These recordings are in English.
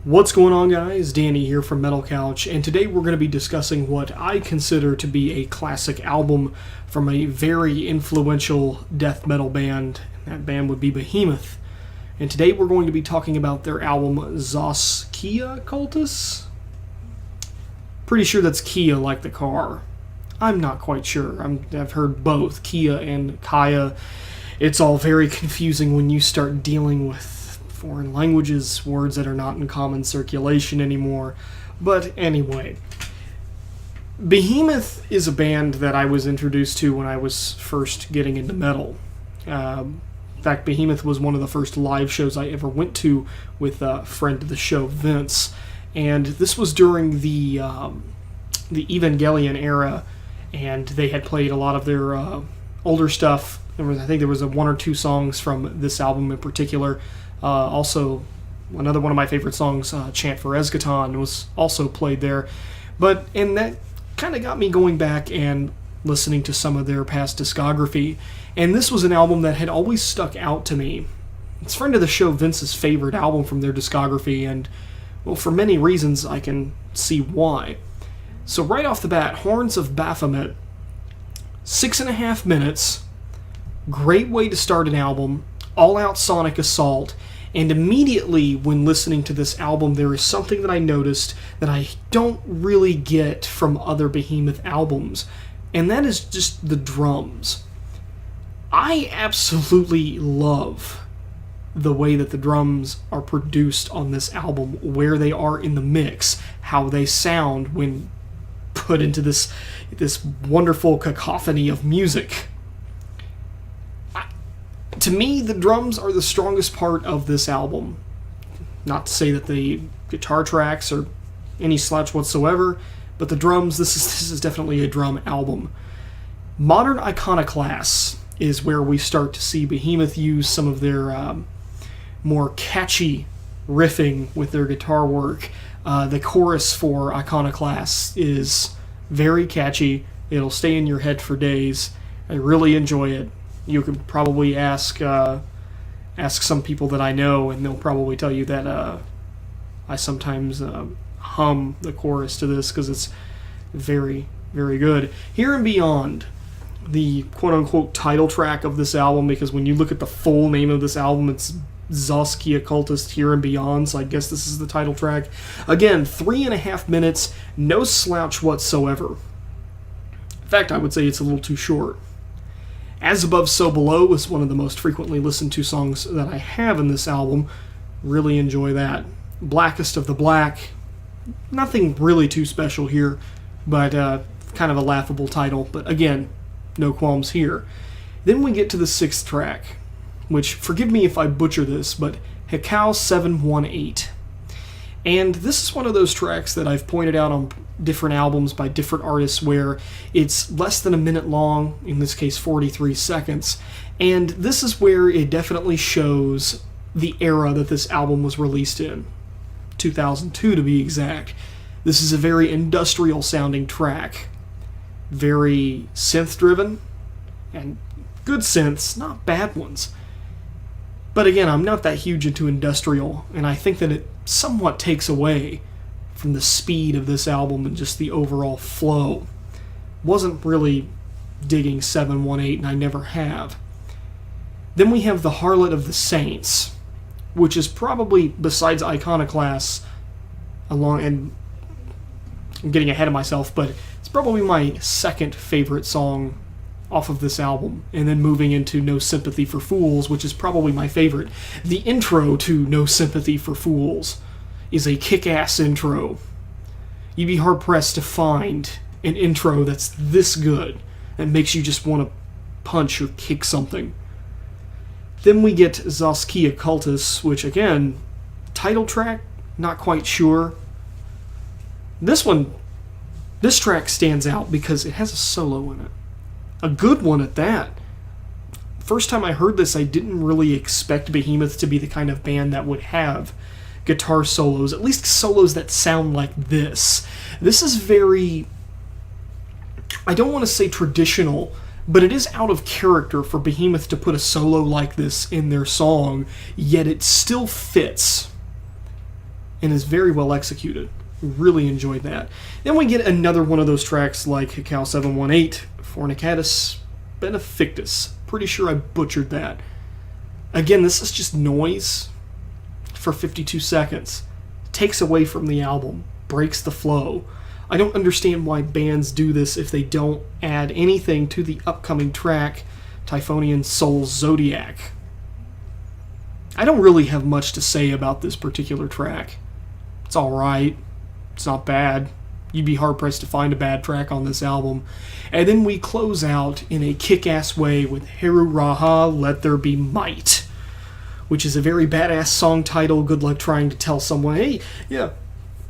What's going on, guys? Danny here from Metal Couch, and today we're going to be discussing what I consider to be a classic album from a very influential death metal band. That band would be Behemoth. And today we're going to be talking about their album Kia Cultus. Pretty sure that's Kia like the car. I'm not quite sure. I've heard both, Kia and Kaya. It's all very confusing when you start dealing with foreign languages, words that are not in common circulation anymore. But anyway, Behemoth is a band that I was introduced to when I was first getting into metal. In fact, Behemoth was one of the first live shows I ever went to with a friend of the show, Vince. And this was during the Evangelion era, and they had played a lot of their older stuff. I think there was one or two songs from this album in particular. Also, another one of my favorite songs, Chant for Eschaton, was also played there. And that kind of got me going back and listening to some of their past discography. And this was an album that had always stuck out to me. It's friend of the show Vince's favorite album from their discography, and, well, for many reasons I can see why. So right off the bat, Horns of Baphomet, 6.5 minutes, great way to start an album, all-out sonic assault. And immediately when listening to this album, there is something that I noticed that I don't really get from other Behemoth albums, and that is just the drums. I absolutely love the way that the drums are produced on this album, where they are in the mix, how they sound when put into this wonderful cacophony of music. To me, the drums are the strongest part of this album. Not to say that the guitar tracks are any slouch whatsoever, but the drums, this is definitely a drum album. Modern Iconoclasts is where we start to see Behemoth use some of their more catchy riffing with their guitar work. The chorus for Iconoclasts is very catchy. It'll stay in your head for days. I really enjoy it. You could probably ask some people that I know, and they'll probably tell you that I sometimes hum the chorus to this because it's very, very good. Here and Beyond, the quote-unquote title track of this album, because when you look at the full name of this album, it's Kia Cultus, Here and Beyond, so I guess this is the title track. Again, 3.5 minutes, no slouch whatsoever. In fact, I would say it's a little too short. As Above, So Below is one of the most frequently listened to songs that I have in this album. Really enjoy that. Blackest of the Black, nothing really too special here, but kind of a laughable title. But again, no qualms here. Then we get to the 6th track, which, forgive me if I butcher this, but Hekau 718. And this is one of those tracks that I've pointed out on different albums by different artists where it's less than a minute long, in this case 43 seconds, and this is where it definitely shows the era that this album was released in, 2002 to be exact. This is a very industrial sounding track, very synth driven, and good synths, not bad ones. But again, I'm not that huge into industrial, and I think that it somewhat takes away from the speed of this album and just the overall flow. Wasn't really digging 718, and I never have. Then we have The Harlot of the Saints, which is probably, besides Iconoclasts, and I'm getting ahead of myself, but it's probably my second favorite song off of this album, and then moving into No Sympathy for Fools, which is probably my favorite. The intro to No Sympathy for Fools is a kick-ass intro. You'd be hard-pressed to find an intro that's this good, that makes you just want to punch or kick something. Then we get Kia Cultus, which, again, title track, not quite sure. This track stands out because it has a solo in it. A good one at that. First time I heard this, I didn't really expect Behemoth to be the kind of band that would have guitar solos, at least solos that sound like this. This is very, I don't want to say traditional, but it is out of character for Behemoth to put a solo like this in their song, yet it still fits. and is very well executed. Really enjoyed that. Then we get another one of those tracks like Cal 718, Fornicatus Benefictus. Pretty sure I butchered that. Again, this is just noise for 52 seconds. Takes away from the album, breaks the flow. I don't understand why bands do this if they don't add anything to the upcoming track, Typhonian Soul Zodiac. I don't really have much to say about this particular track. It's alright. It's not bad. You'd be hard-pressed to find a bad track on this album. And then we close out in a kick-ass way with Heru Raha, Let There Be Might, which is a very badass song title. Good luck trying to tell someone, hey, yeah,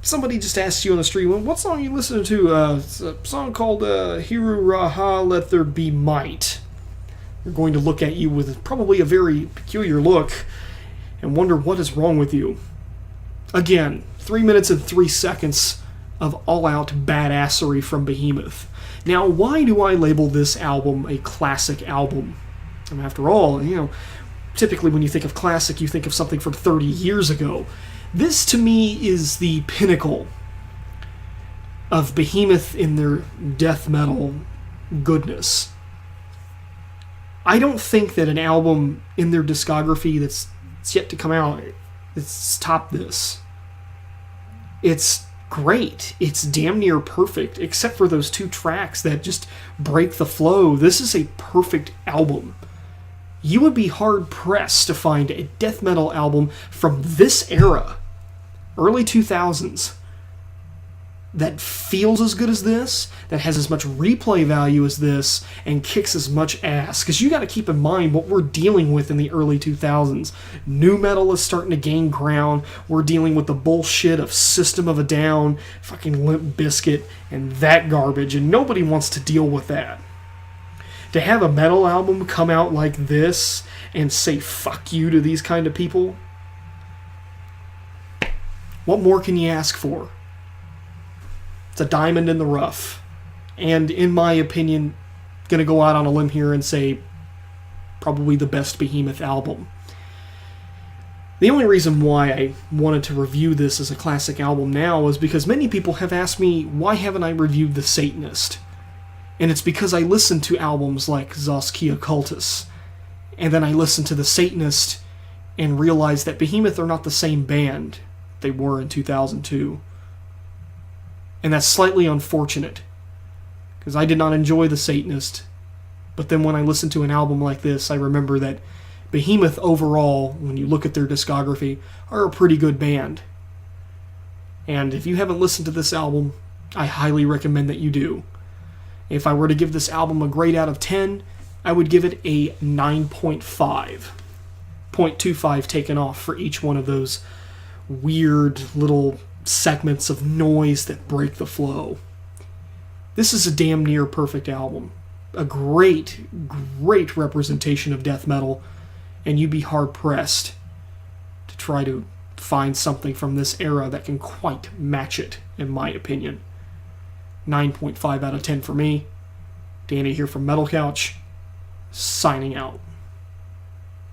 somebody just asked you on the street, well, what song are you listening to? It's a song called Heru Raha, Let There Be Might. They're going to look at you with probably a very peculiar look and wonder what is wrong with you. Again, 3 minutes and 3 seconds of all-out badassery from Behemoth. Now, why do I label this album a classic album? And after all, typically when you think of classic, you think of something from 30 years ago. This, to me, is the pinnacle of Behemoth in their death metal goodness. I don't think that an album in their discography that's yet to come out that's topped this. It's great. It's damn near perfect, except for those 2 tracks that just break the flow. This is a perfect album. You would be hard-pressed to find a death metal album from this era, early 2000s, that feels as good as this, that has as much replay value as this, and kicks as much ass. Because you got to keep in mind what we're dealing with in the early 2000s. Nu metal is starting to gain ground. We're dealing with the bullshit of System of a Down, fucking Limp Bizkit, and that garbage, and nobody wants to deal with that. To have a metal album come out like this and say fuck you to these kind of people, what more can you ask for? It's a diamond in the rough. And in my opinion, going to go out on a limb here and say probably the best Behemoth album. The only reason why I wanted to review this as a classic album now is because many people have asked me, why haven't I reviewed The Satanist? And it's because I listened to albums like Zaskia Cultus, and then I listened to The Satanist and realized that Behemoth are not the same band they were in 2002. And that's slightly unfortunate, because I did not enjoy The Satanist. But then when I listen to an album like this, I remember that Behemoth overall, when you look at their discography, are a pretty good band. And if you haven't listened to this album, I highly recommend that you do. If I were to give this album a grade out of 10, I would give it a 9.5. 0.25 taken off for each one of those weird little segments of noise that break the flow. This is a damn near perfect album. A great, great representation of death metal, and you'd be hard-pressed to try to find something from this era that can quite match it, in my opinion. 9.5 out of 10 for me. Danny here from Metal Couch, signing out.